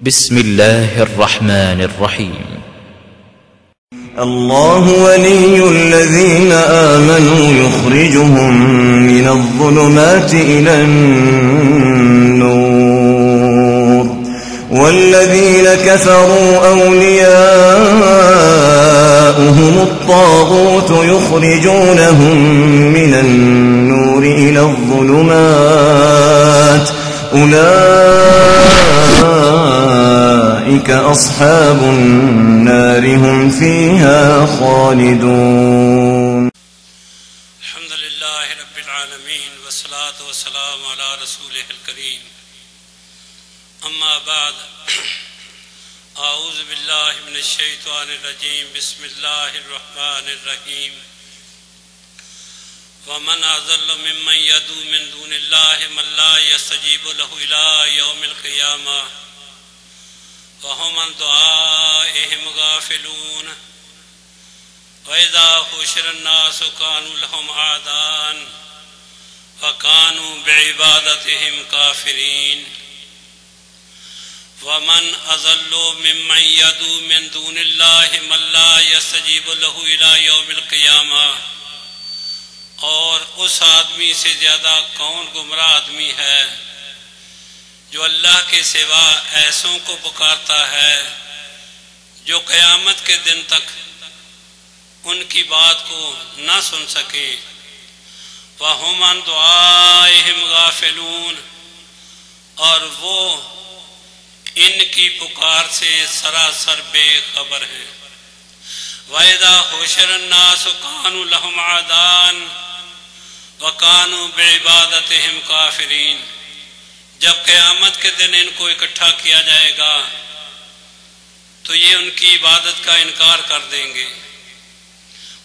بسم الله الرحمن الرحيم. الله ولي الذين آمنوا يخرجهم من الظلمات إلى النور والذين كفروا أولياؤهم الطاغوت يخرجونهم من النور إلى الظلمات أولئك أصحاب النار هم فيها خالدون. الحمد لله رب العالمين والصلاة والسلام على رسوله الكريم. أما بعد، أعوذ بالله من الشيطان الرجيم. بسم الله الرحمن الرحيم. ومن أضل ممن يدعو من دون الله من لا يستجيب له إلى يوم القيامة وهم عن دعائهم غافلون. وإذا حشر الناس كانوا لهم أعداء وكانوا بعبادتهم كافرين. ومن أضل ممن يدعو من دون الله من لا يستجيب له إلى يوم القيامة. اور اس آدمی سے زیادہ کون گمراہ آدمی ہے جو اللہ کے سوا ایسوں کو پکارتا ہے جو قیامت کے دن تک ان کی بات کو نہ سن سکے. وَهُمْ عَنْ دُعَائِهِمْ غَافِلُونَ، اور وہ ان کی پکار سے سراسر بے خبر ہیں. وَإِذَا حُشِرَ النَّاسُ كَانُوا لَهُمْ أَعْدَاءً وَكَانُوا بِعِبَادَتِهِمْ كَافِرِينَ. جب قیامت کے دن ان کو اکٹھا کیا جائے گا تو یہ ان کی عبادت کا انکار کر دیں گے،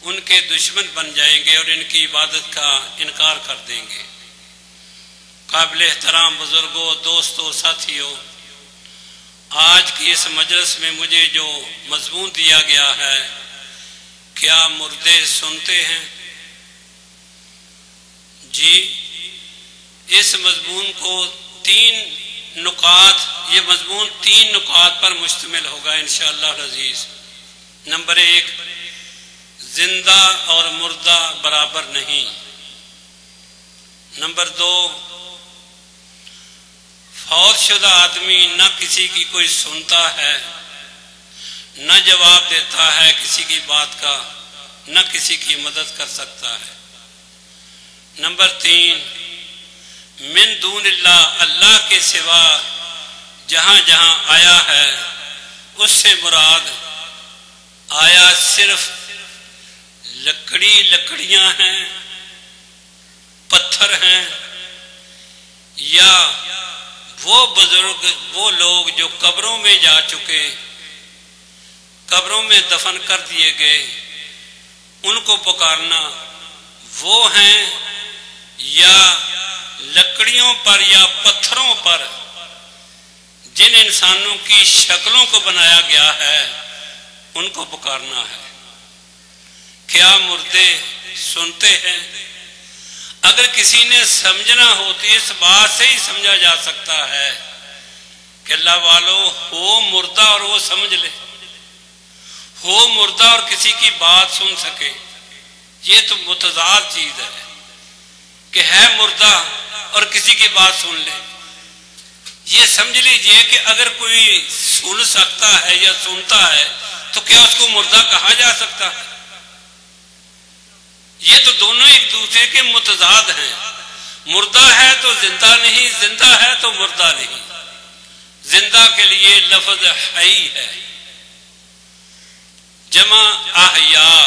ان کے دشمن بن جائیں گے اور ان کی عبادت کا انکار کر دیں گے. قابل احترام بزرگوں، دوستوں، ساتھیوں، آج کی اس مجلس میں مجھے جو مضمون دیا گیا ہے، کیا مردے سنتے ہیں؟ جی، اس مضمون کو یہ مضمون تین نکات پر مشتمل ہوگا انشاءاللہ العزیز. نمبر 1، زندہ اور مردہ برابر نہیں. نمبر 2، فوت شدہ آدمی نہ کسی کی کوئی سنتا ہے، نہ جواب دیتا ہے کسی کی بات کا، نہ کسی کی مدد کر سکتا ہے. نمبر 3، من دون اللہ، اللہ کے سوا جہاں جہاں آیا ہے اس سے مراد آیا صرف لکڑیاں ہیں، پتھر ہیں، یا وہ بزرگ، وہ لوگ جو قبروں میں جا چکے، قبروں میں دفن کر دیے گئے، ان کو پکارنا وہ ہیں، یا لکڑیوں پر یا پتھروں پر جن انسانوں کی شکلوں کو بنایا گیا ہے ان کو پکارنا ہے. کیا مردے سنتے ہیں؟ اگر کسی نے سمجھنا ہو تو اس بات سے ہی سمجھا جا سکتا ہے کہ اللہ والو ہو مردہ اور وہ سمجھ لے، ہو مردہ اور کسی کی بات سن سکے. یہ تو متضاد چیز ہے کہ ہے مردہ اور کسی کی بات سن لے. یہ سمجھ لیجئے کہ اگر کوئی سن سکتا ہے یا سنتا ہے تو کیا اس کو مردہ کہا جا سکتا ہے؟ یہ تو دونوں ایک دوسرے کے متضاد ہیں. مردہ ہے تو زندہ نہیں، زندہ ہے تو مردہ نہیں. زندہ کے لیے لفظ حی ہے، جمع احیاء.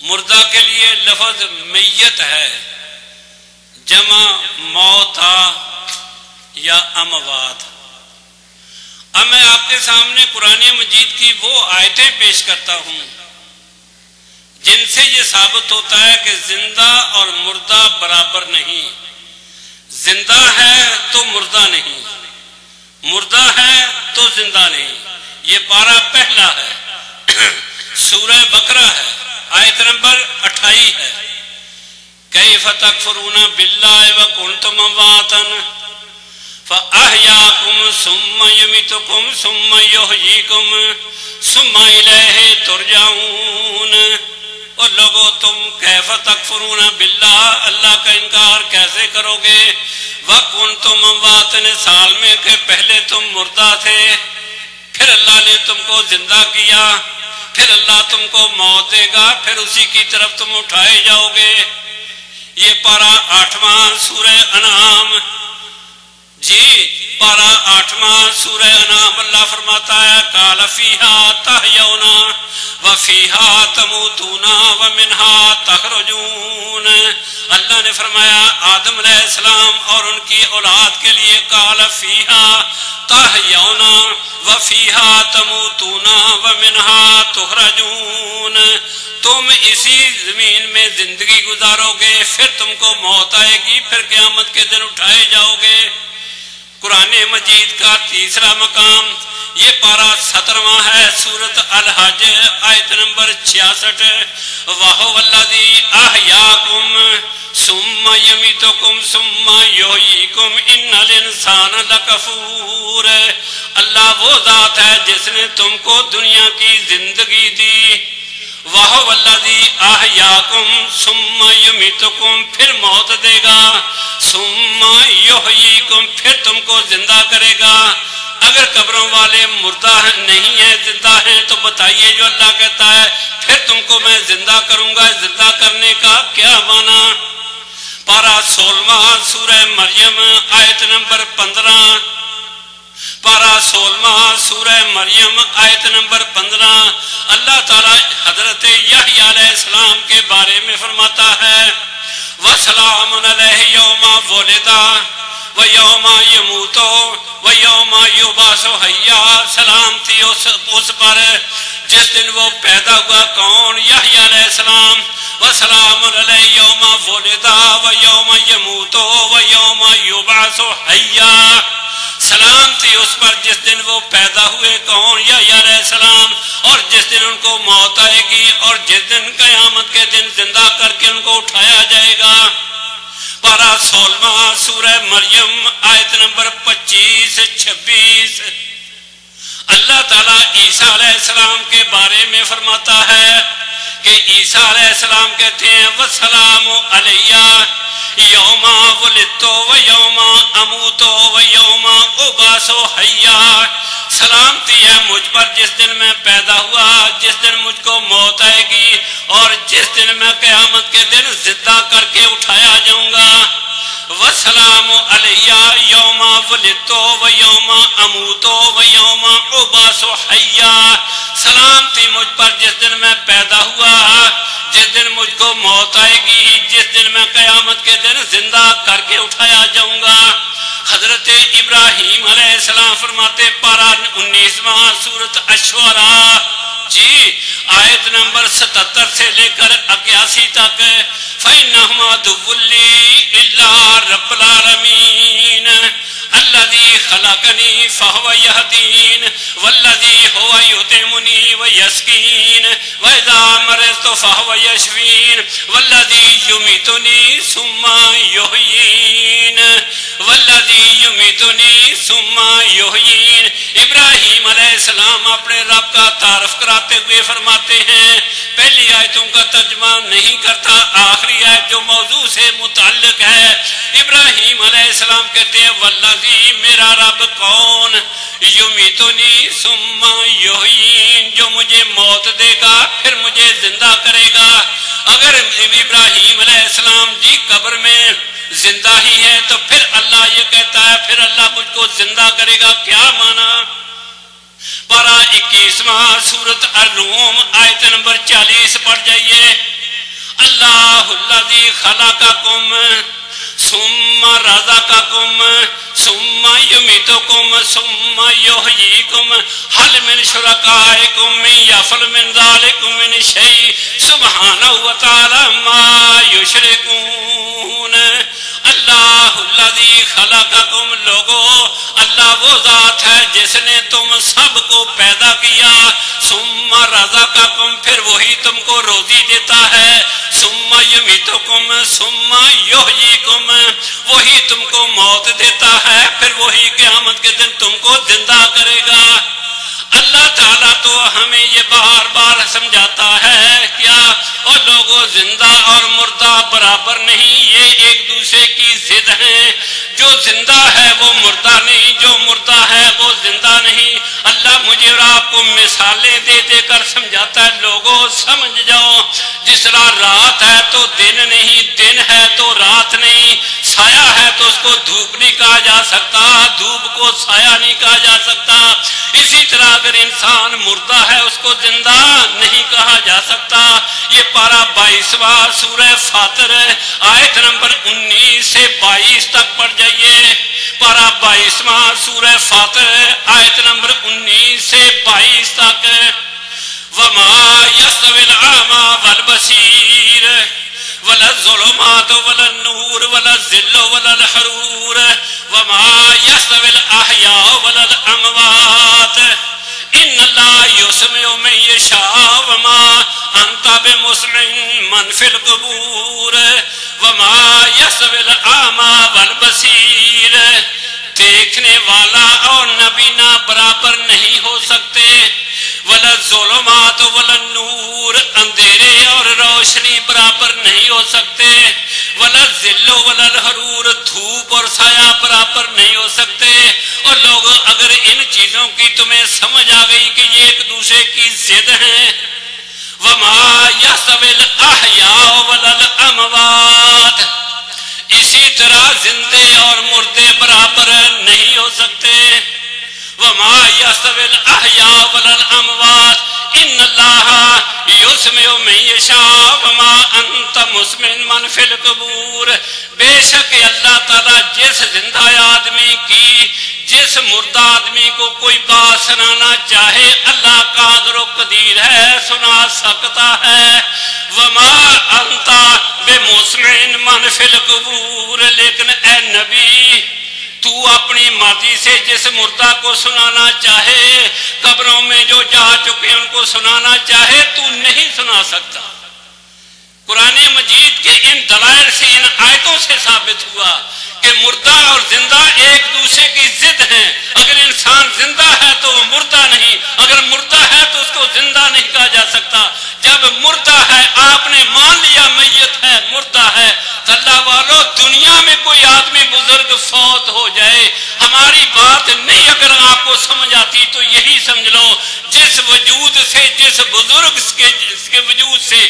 مردہ کے لیے لفظ میت ہے، جمع موتا یا اموات. اب میں آپ کے سامنے قرآن مجید کی وہ آیتیں پیش کرتا ہوں جن سے یہ ثابت ہوتا ہے کہ زندہ اور مردہ برابر نہیں. زندہ ہے تو مردہ نہیں، مردہ ہے تو زندہ نہیں. یہ پارہ پہلا ہے، سورہ بقرہ ہے، آیت نمبر 28 ہے. کیف تکفرون باللہ وکنتم امواتا فاحیاکم ثم یمیتکم ثم یحییکم ثم الیہ ترجعون۔ اور لوگو تم کیف تکفرون باللہ، اللہ کا انکار کیسے کرو گے؟ وَكُنْتُمْ أَمْوَاتًا، سال میں کہ پہلے تم مردہ تھے، پھر اللہ نے تم کو زندہ کیا، پھر اللہ تم کو موت دے گا، پھر اسی کی طرف تم اٹھائے جاؤ گے۔ یہ پارہ 8واں سورہ انعام، جی پارہ 8واں سورہ انعام اللہ فرماتا ہے قال فیہا تحیونا وفیہا تموتون ومنہا تخرجون۔ اللہ نے فرمایا آدم علیہ السلام اور ان کی اولاد کے لیے قال فیہا تحیونا وفیہا تموتون ومنہا تخرجون، تم اسی زمین میں زندگی گزارو گے، پھر تم کو موت آئے گی، پھر قیامت کے دن اٹھائے جاؤ گے۔ قرآن مجید کا تیسرا مقام یہ پارہ 17واں ہے، سورۃ الحج آیت نمبر 66۔ وَهُوَ الَّذِي أَحْيَاكُمْ ثُمَّ يُمِيتُكُمْ ثُمَّ يُحْيِيكُمْ إِنَّ الْإِنسَانَ لَكَفُورٌ۔ اللہ وہ ذات ہے جس نے تم کو دنیا کی زندگی دی۔ وَهُوَ الَّذِي أَحْيَاكُمْ ثُمَّ يُمِيتُكُمْ، پھر موت دے گا، ثُمَّ يُحْيِيكُمْ، پھر تم کو زندہ کرے گا۔ اگر قبروں والے مردہ نہیں ہیں، زندہ ہیں، تو بتائیے جو اللہ کہتا ہے پھر تم کو میں زندہ کروں گا، زندہ کرنے کا کیا معنی؟ پارہ 16واں سورہ مریم آیت نمبر 15، پارہ 16واں سورہ مریم آیت نمبر 15، اللہ تعالیٰ حضرت یحییٰ علیہ السلام کے بارے میں فرماتا ہے وَسَلَامٌ عَلَيْهِ يَوْمَ وُلِدَ وَيَوْمَ يَمُوتُ وَيَوْمَ يُبْعَثُ حَيًّا، سلام تھی اس پر جس دن وہ پیدا ہوا، کون؟ یحییٰ علیہ السلام۔ وَسَلَامٌ عَلَيْهِ يَوْمَ وُلِدَ وَيَوْمَ يَمُوتُ وَيَوْمَ يُبْعَثُ حَيًّا، سلام تھی اس پر جس دن وہ پیدا ہوئے، کون؟ یحییٰ علیہ السلام، اور جس دن ان کو موت آئے گی، اور جس دن قیامت کے دن زندہ کر کے ان کو اٹھایا جائے گا۔ پارہ 16واں سورہ مریم آیت نمبر 25-26، اللہ تعالیٰ عیسیٰ علیہ السلام کے بارے میں فرماتا ہے کہ عیسیٰ علیہ السلام کہتے ہیں وَالسَّلَامُ عَلَيَّ یوم ولدت ویوم اموت ویوم ابعث حیا، سلامتی ہے مجھ پر جس دن میں پیدا ہوا، جس دن مجھ کو موت آئے گی، اور جس دن میں قیامت کے دن زندہ کر کے اٹھایا جاؤں گا۔ وَالسَّلَامُ عَلَيَّ یوم ولدت ویوم اموت ویوم ابعث حیا، سلامتی مجھ پر جس دن میں پیدا ہوا، جس دن مجھ کو موت آئے گی، جس دن میں قیامت کے دن زندہ کر کے اٹھایا جاؤں گا۔ حضرت ابراہیم علیہ السلام فرماتے پارہ 19واں سورۃ الشعراء، جی آیت نمبر 77 سے لے کر 81 تک، فَإِنَّهُمْ عَدُوٌّ لِّي إِلَّا رَبُّ الْعَالَمِينَ الَّذِي خَلَقَنِي فَهُوَ يَهْدِينِ وَالَّذِي هُوَ يُطْعِمُنِي وَيَسْقِينِ وَإِذَا مَرِضْتُ فَهُوَ يَشْفِينِ وَالَّذِي يُمِيتُنِي ثُمَّ يُحْيِينِ وَالَّذِي يُمِيتُنِي ثُمَّ يُحْيِينِ۔ ابراہیم علیہ السلام اپنے رب کا تعارف کراتے ہوئے فرماتے ہیں، پہلی آیتوں کا ترجمہ نہیں کرتا، آخری آیت جو موضوع سے متعلق ہے، ابراہیم علیہ السلام کہتے ہیں والذی، میرا رب کون؟ یمیتنی ثم یحیین، جو مجھے موت دے گا پھر مجھے زندہ کرے گا۔ اگر ابراہیم علیہ السلام جی قبر میں زندہ ہی ہے تو پھر اللہ یہ کہتا ہے پھر اللہ مجھ کو زندہ کرے گا، کیا معنی؟ پارہ 21واں سورۃ الروم آیت نمبر 40 پڑھ جائیے، اللہ الذی خلقکم ثم رزقکم ثم یمیتکم ثم یحییکم هل من شرکائکم من یفعل من ذلک من شیء سبحانہ وتعالی ما یشرکون۔ اللہ الذی خلقکم، لوگو اللہ وہ ذات ہے جس نے تم سب کو پیدا کیا، ثم رزقکم، پھر وہی تم کو روزی دیتا ہے، ثم یمیتکم ثم یحییکم، وہی تم کو موت دیتا ہے، پھر وہی قیامت کے دن تم کو زندہ کرے گا۔ اللہ تعالیٰ تو ہمیں یہ بار بار سمجھاتا ہے کیا اور لوگوں زندہ اور مردہ برابر نہیں، یہ ایک دوسرے کی ضد ہیں۔ جو زندہ ہے وہ مردہ نہیں، جو مردہ ہے وہ زندہ نہیں۔ اللہ مجھے اور آپ کو مثالیں دے دے کر سمجھاتا ہے، لوگوں سمجھ جاؤ، جس طرح رات ہے تو دن نہیں، دن ہے تو رات نہیں، سایہ ہے تو اس کو دھوپ نہیں کہا جا سکتا، دھوپ کو سایہ نہیں کہا جا سکتا۔ اسی طرح اگر انسان مردہ ہے اس کو زندہ نہیں کہا جا سکتا۔ یہ پارہ 22واں سورہ فاطر آیت نمبر 19 سے 22 تک پڑھ جائیے۔ پارہ 22واں سورہ فاطر آیت نمبر 19 سے 22 تک۔ وَمَا يَسْتَوِي الْأَعْمَى وَالْبَصِيرُ وَلَا الظُّلُمَاتُ وَلَا النُّورُ وَلَا الظِّلُّ وَلَا الْحَرُورُ وَمَا يَسْتَوِي الْأَحْيَاءُ وَلَا الْأَمْوَاتُ إِنَّ اللَّهَ يُسْمِعُ مَن يَشَاءُ وَمَا أَنتَ بِمُسْمِعٍ مَّن فِي الْقُبُورِ وَمَا يَسْتَوِي الْأَعْمَى وَالْبَصِيرُ دیکھنے والا اور نبینا برابر نہیں ہو سکتے۔ وَلَا الظُّلُمَاتُ وَلَا النُّورُ اندھیرے اور روشنی برابر نہیں ہو سکتے۔ وَلَا الظِّلُّ وَلَا الْحَرُورُ دھوپ اور سایہ برابر نہیں ہو سکتے۔ اور لوگ اگر ان چیزوں کی تمہیں سمجھ آ گئی کہ یہ ایک دوسرے کی ضد ہیں، وَمَا يَسْتَوِي الْأَحْيَاءُ وَلَا الْأَمْوَاتُ اسی طرح زندے اور مردے برابر نہیں ہو سکتے۔ وَمَا يَسْتَوِي الْأَحْيَاءُ وَلَا الْأَمْوَاتُ إِنَّ اللَّهَ يُسْمِعُ مَن يَشَاءُ وَمَا أَنتَ مُسْمِعٌ مَّن فِي الْقُبُورِ بے شک اللہ تعالیٰ جس زندہ آدمی کی، جس مردہ آدمی کو کوئی بات سنانا چاہے اللہ قادر و قدیر ہے، سنا سکتا ہے۔ وَمَا أَنتَ بِمُسْمِعٍ مَّن فِي الْقُبُورِ لیکن اے نبی تو اپنی مرضی سے جس مردہ کو سنانا چاہے، قبروں میں جو جا چکے ان کو سنانا چاہے تو نہیں سنا سکتا۔ قرآن مجید کے ان دلائل سے، ان آیتوں سے ثابت ہوا کہ مردہ اور زندہ ایک دوسرے کی ضد ہیں۔ اگر انسان زندہ ہے تو وہ مردہ نہیں، اگر مردہ ہے تو اس کو زندہ نہیں کہا جا سکتا۔ جب مردہ ہے آپ نے مان لیا میت ہے، مردہ ہے، تو اللہ والو دنیا میں کوئی آدمی بزرگ فوت ہو جائے، ہماری بات نہیں اگر آپ کو سمجھ آتی تو یہی سمجھ لو جس وجود سے، جس بزرگ کے وجود سے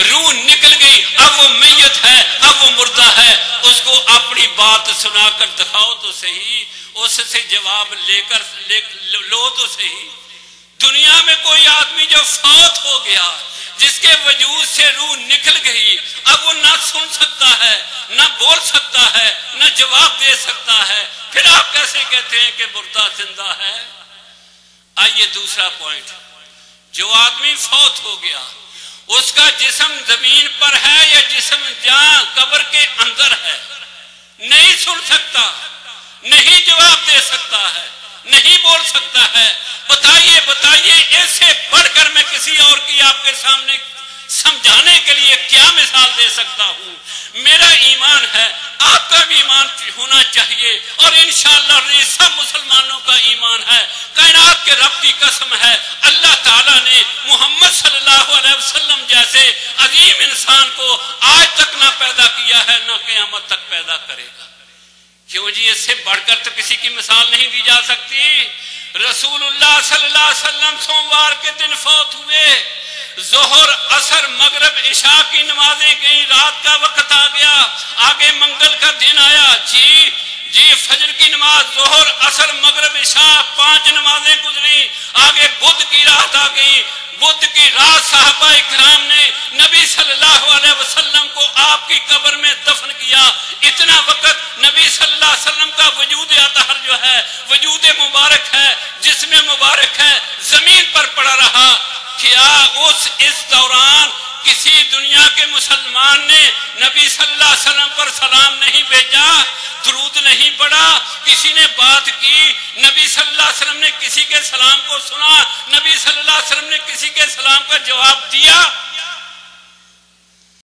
روح نکل گئی، اب وہ میت ہے، اب وہ مردہ ہے، اس کو اپنی بات سنا کر دکھاؤ تو صحیح، اس سے جواب لو تو صحیح۔ دنیا میں کوئی آدمی جو فوت ہو گیا، جس کے وجود سے روح نکل گئی، اب وہ نہ سن سکتا ہے، نہ بول سکتا ہے، نہ جواب دے سکتا ہے، پھر آپ کیسے کہتے ہیں کہ مردہ زندہ ہے؟ آئیے دوسرا پوائنٹ، جو آدمی فوت ہو گیا اس کا جسم زمین پر ہے یا جسم جہاں قبر کے اندر ہے، نہیں سن سکتا، نہیں جواب دے سکتا ہے، نہیں بول سکتا ہے۔ بتائیے اس سے بڑھ کر میں کسی اور کی آپ کے سامنے سمجھانے کے لیے کیا مثال دے سکتا ہوں؟ میرا ایمان ہے، آپ کا بھی ایمان ہونا چاہیے، اور انشاءاللہ یہ سب مسلمانوں کا ایمان ہے۔ کائنات کے رب کی قسم ہے، اللہ تعالیٰ نے محمد صلی اللہ علیہ وسلم جیسے عظیم انسان کو آج تک نہ پیدا کیا ہے، نہ قیامت تک پیدا کرے گا۔ کیوں جی؟ اس سے بڑھ کر تو کسی کی مثال نہیں دی جا سکتی۔ رسول اللہ صلی اللہ علیہ وسلم سوموار کے دن فوت ہوئے، ظہر عصر مغرب عشاء کی نمازیں گئیں، رات کا وقت آ گیا، آگے منگل کا دن آیا، جی فجر کی نماز، ظہر عصر مغرب عشاء 5 نمازیں گزری، آگے بدھ کی رات آ گئی۔ بدھ کی رات صحابہ اکرام نے نبی صلی اللہ علیہ وسلم کو آپ کی قبر میں دفن کیا۔ اتنا وقت نبی صلی اللہ علیہ وسلم کا وجود اطہر جو ہے، وجود مبارک ہے، جسم مبارک ہے، زمین پر پڑا رہا۔ کیا اس دوران کسی دنیا کے مسلمان نے نبی صلی اللہ علیہ وسلم پر سلام نہیں بھیجا، درود نہیں پڑھا، کسی نے بات کی، نبی صلی اللہ علیہ وسلم نے کسی کے سلام کو سنا، نبی صلی اللہ علیہ وسلم نے کسی کے سلام کا جواب دیا؟